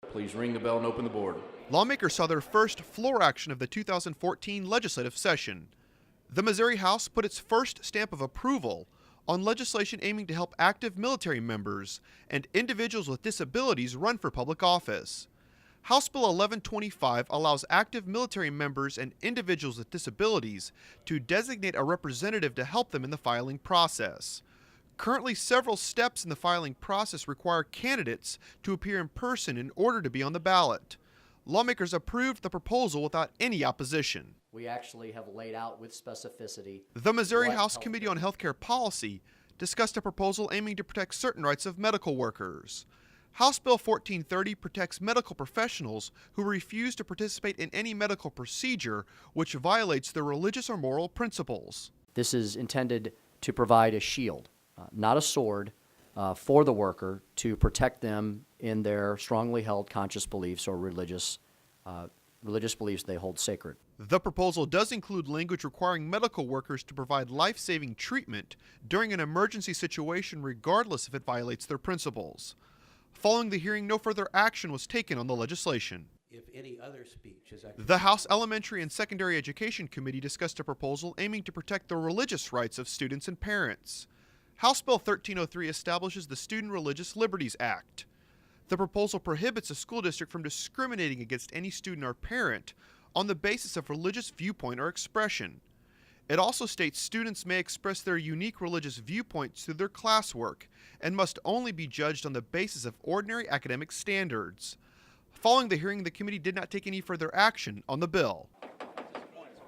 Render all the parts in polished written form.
Please ring the bell and open the board. Lawmakers saw their first floor action of the 2014 legislative session. The Missouri House put its first stamp of approval on legislation aiming to help active military members and individuals with disabilities run for public office. House Bill 1125 allows active military members and individuals with disabilities to designate a representative to help them in the filing process. Currently, several steps in the filing process require candidates to appear in person in order to be on the ballot. Lawmakers approved the proposal without any opposition. We actually have laid out with specificity. The Missouri House Committee on Healthcare Policy discussed a proposal aiming to protect certain rights of medical workers. House Bill 1430 protects medical professionals who refuse to participate in any medical procedure which violates their religious or moral principles. This is intended to provide a shield, not a sword, for the worker to protect them in their strongly held conscious beliefs or religious beliefs they hold sacred. The proposal does include language requiring medical workers to provide life-saving treatment during an emergency situation regardless if it violates their principles. Following the hearing, no further action was taken on the legislation. If any other speech is actually... The House Elementary and Secondary Education Committee discussed a proposal aiming to protect the religious rights of students and parents. House Bill 1303 establishes the Student Religious Liberties Act. The proposal prohibits a school district from discriminating against any student or parent on the basis of religious viewpoint or expression. It also states students may express their unique religious viewpoints through their classwork and must only be judged on the basis of ordinary academic standards. Following the hearing, the committee did not take any further action on the bill.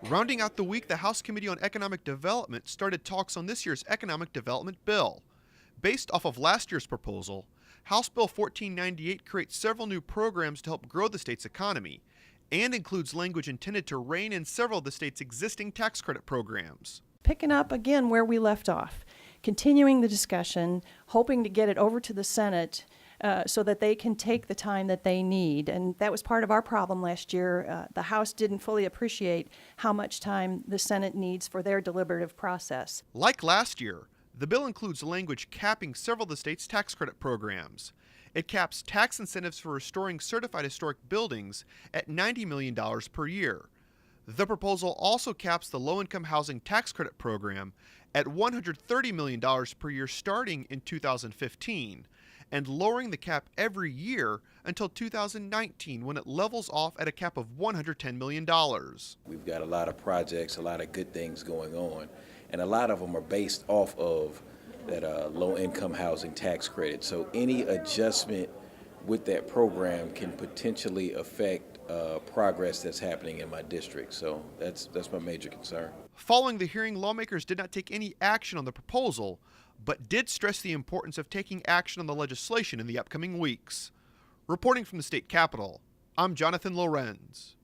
Rounding out the week, the House Committee on Economic Development started talks on this year's economic development bill. Based off of last year's proposal, House Bill 1498 creates several new programs to help grow the state's economy and includes language intended to rein in several of the state's existing tax credit programs. Picking up again where we left off, continuing the discussion, hoping to get it over to the Senate so that they can take the time that they need. And that was part of our problem last year. The House didn't fully appreciate how much time the Senate needs for their deliberative process. Like last year, the bill includes language capping several of the state's tax credit programs. It caps tax incentives for restoring certified historic buildings at $90 million per year. The proposal also caps the low-income housing tax credit program at $130 million per year starting in 2015, and lowering the cap every year until 2019 when it levels off at a cap of $110 million. We've got a lot of projects, a lot of good things going on, and a lot of them are based off of that low-income housing tax credit. So any adjustment with that program can potentially affect progress that's happening in my district. So that's my major concern. Following the hearing, lawmakers did not take any action on the proposal, but did stress the importance of taking action on the legislation in the upcoming weeks. Reporting from the state capitol, I'm Jonathan Lorenz.